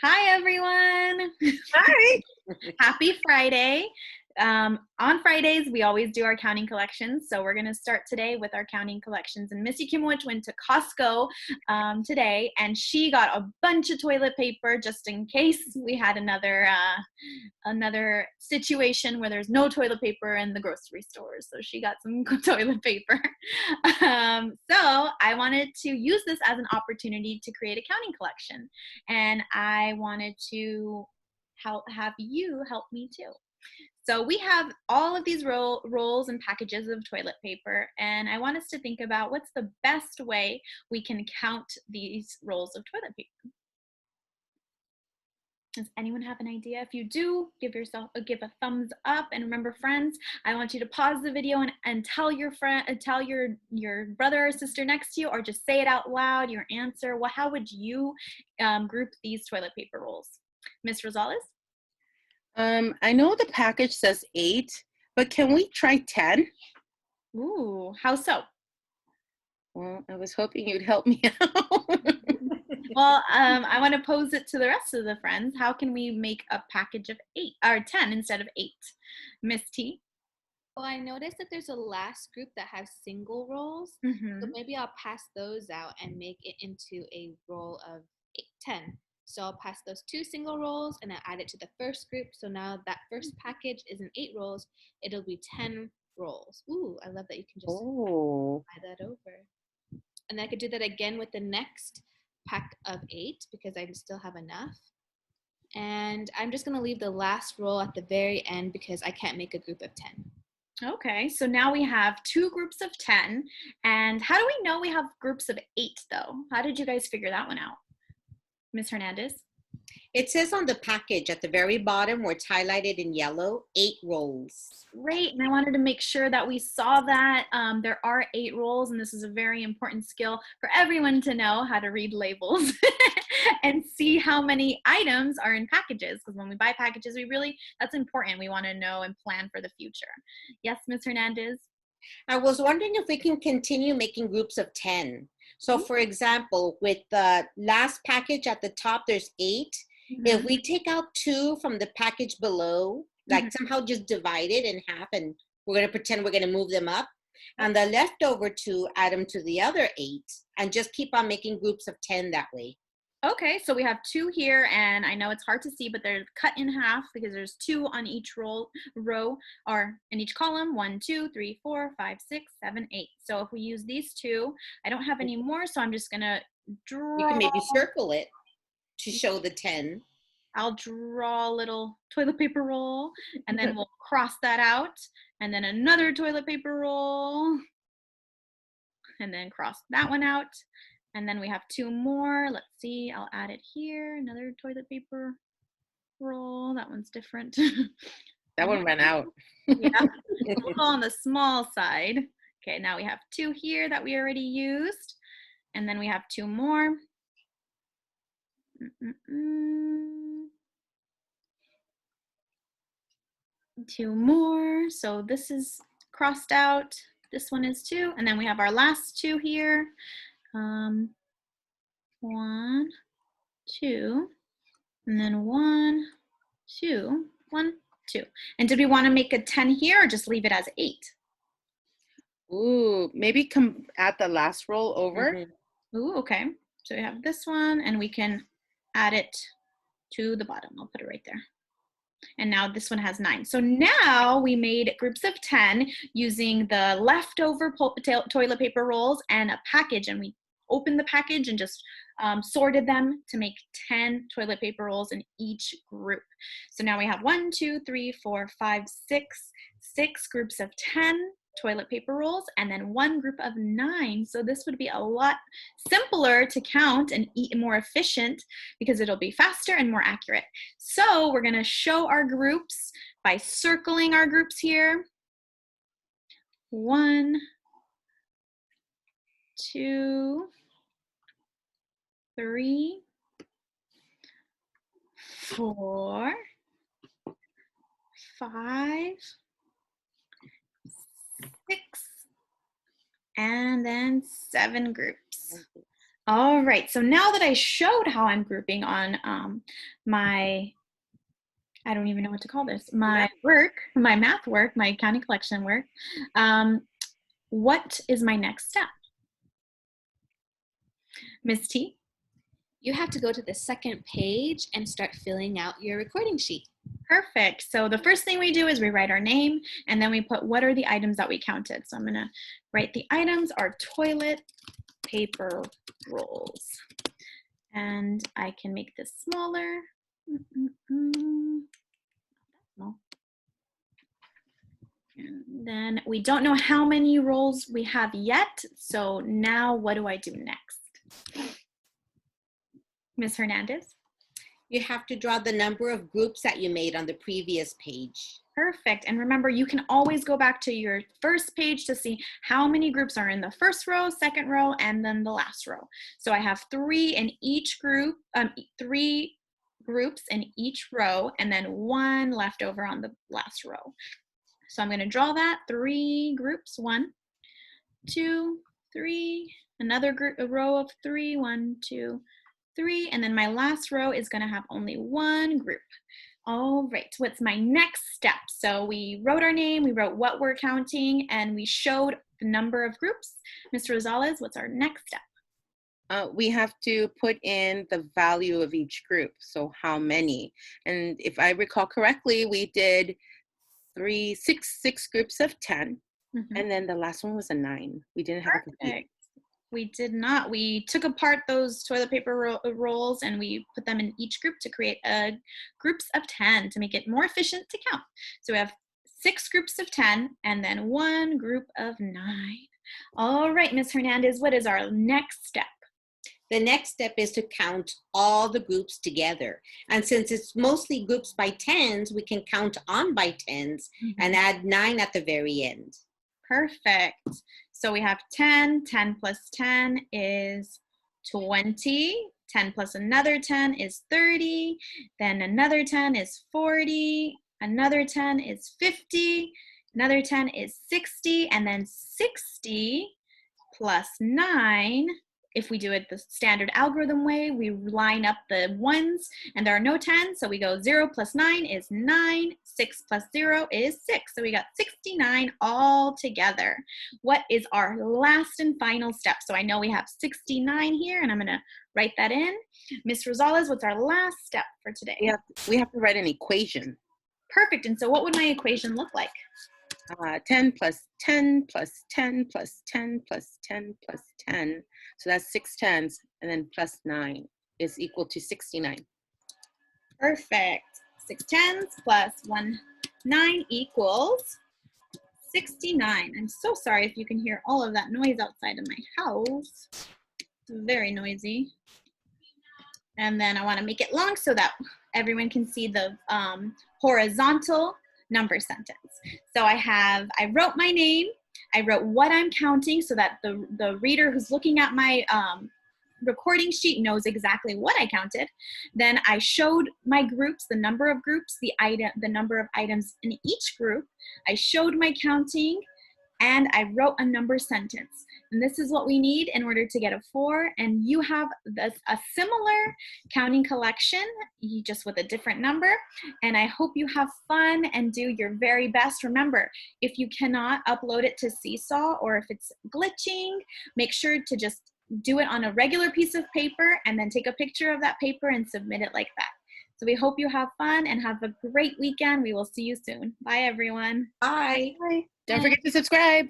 Hi, everyone. Hi. Happy Friday. On Fridays, we always do our counting collections. So we're going to start today with our counting collections. And Missy Kimowich went to Costco today, and she got a bunch of toilet paper just in case we had another situation where there's no toilet paper in the grocery stores. So she got some toilet paper. So I wanted to use this as an opportunity to create a counting collection. And I wanted to have you help me too. So we have all of these rolls and packages of toilet paper, and I want us to think about what's the best way we can count these rolls of toilet paper. Does anyone have an idea? If you do, give a thumbs up. And remember, friends, I want you to pause the video and tell your friend, tell your brother or sister next to you, or just say it out loud. Your answer. Well, how would you group these toilet paper rolls, Miss Rosales? I know the package says 8, but can we try 10? Ooh, how so? Well, I was hoping you'd help me out. Well, I want to pose it to the rest of the friends. How can we make a package of 8 or 10 instead of 8? Miss T? Well, I noticed that there's a last group that has single rolls. Mm-hmm. So maybe I'll pass those out and make it into a roll of 10. So I'll pass those 2 single rolls and I add it to the first group. So now that first package isn't 8 rolls, it'll be 10 rolls. Ooh, I love that you can just slide that over. And I could do that again with the next pack of 8 because I still have enough. And I'm just going to leave the last roll at the very end because I can't make a group of 10. Okay, so now we have 2 groups of 10. And how do we know we have groups of 8, though? How did you guys figure that one out? Ms. Hernandez? It says on the package at the very bottom where it's highlighted in yellow, 8 rolls. Great, and I wanted to make sure that we saw that. There are 8 rolls, and this is a very important skill for everyone to know how to read labels and see how many items are in packages, because when we buy packages, that's important. We want to know and plan for the future. Yes, Ms. Hernandez? I was wondering if we can continue making groups of 10. So for example, with the last package at the top, there's 8. If we take out 2 from the package below, like somehow just divide it in half, and we're going to pretend we're going to move them up, and the leftover 2, add them to the other 8, and just keep on making groups of 10 that way. Okay, so we have 2 here, and I know it's hard to see, but they're cut in half because there's 2 on each row or in each column. 1, 2, 3, 4, 5, 6, 7, 8. So if we use these 2, I don't have any more, so I'm just gonna draw. You can maybe circle it to show the 10. I'll draw a little toilet paper roll, and then we'll cross that out, and then another toilet paper roll, and then cross that one out. And then we have 2 more. Let's see, I'll add it here. Another toilet paper roll. That one's different. That one ran out. Yeah, we'll go on the small side. Okay, now we have 2 here that we already used. And then we have 2 more. 2 more. So this is crossed out. This one is 2. And then we have our last 2 here. 1, 2, and then 1, 2, 1, 2. And did we want to make a 10 here or just leave it as 8? Ooh, maybe come add the last roll over. Ooh, okay. So we have this one, and we can add it to the bottom. I'll put it right there. And now this one has 9. So now we made groups of 10 using the leftover toilet paper rolls and a package, and we opened the package and just sorted them to make 10 toilet paper rolls in each group. So now we have 1, 2, 3, 4, 5, 6 groups of 10 toilet paper rolls, and then 1 group of 9. So this would be a lot simpler to count and more efficient because it'll be faster and more accurate. So we're going to show our groups by circling our groups here. 1, 2, 3, 4, 5, 6, and then 7 groups. All right, so now that I showed how I'm grouping on my, I don't even know what to call this, my work, my math work, my counting collection work, what is my next step? Ms. T? You have to go to the second page and start filling out your recording sheet. Perfect. So the first thing we do is we write our name, and then we put what are the items that we counted. So I'm going to write the items are toilet paper rolls. And I can make this smaller. Small. And then we don't know how many rolls we have yet. So now what do I do next? Ms. Hernandez? You have to draw the number of groups that you made on the previous page. Perfect. And remember, you can always go back to your first page to see how many groups are in the first row, second row, and then the last row. So I have 3 in each group, 3 groups in each row, and then 1 left over on the last row. So I'm going to draw that 3 groups, 1, 2, 3, another group, a row of 3, 1, 2, 3, and then my last row is going to have only 1 group. All right, what's my next step? So we wrote our name, we wrote what we're counting, and we showed the number of groups. Mr. Rosales, what's our next step? We have to put in the value of each group. So how many? And if I recall correctly, we did six groups of 10. Mm-hmm. And then the last one was a 9. We didn't have a complete. Perfect. We did not. We took apart those toilet paper rolls and we put them in each group to create groups of 10 to make it more efficient to count. So we have 6 groups of 10 and then 1 group of 9. All right, Ms. Hernandez, what is our next step? The next step is to count all the groups together. And since it's mostly groups by 10s, we can count on by 10s and add 9 at the very end. Perfect. So we have 10. 10 plus 10 is 20. 10 plus another 10 is 30. Then another 10 is 40. Another 10 is 50. Another 10 is 60. And then 60 plus 9. If we do it the standard algorithm way, we line up the ones and there are no 10s. So we go 0 plus 9 is 9. 6 plus 0 is 6. So we got 69 all together. What is our last and final step? So I know we have 69 here and I'm going to write that in. Ms. Rosales, what's our last step for today? We have to write an equation. Perfect. And so what would my equation look like? 10 plus 10 plus 10 plus 10 plus 10 plus 10. So that's 6 10s, and then plus 9 is equal to 69. Perfect. 6 10s plus 1 9 equals 69. I'm so sorry if you can hear all of that noise outside of my house. It's very noisy. And then I want to make it long so that everyone can see the horizontal number sentence. So I wrote my name, I wrote what I'm counting so that the reader who's looking at my recording sheet knows exactly what I counted. Then I showed my groups, the number of groups, the number of items in each group. I showed my counting and I wrote a number sentence. And this is what we need in order to get a 4. And you have a similar counting collection, just with a different number. And I hope you have fun and do your very best. Remember, if you cannot upload it to Seesaw or if it's glitching, make sure to just do it on a regular piece of paper and then take a picture of that paper and submit it like that. So we hope you have fun and have a great weekend. We will see you soon. Bye, everyone. Bye. Bye. Don't forget to subscribe.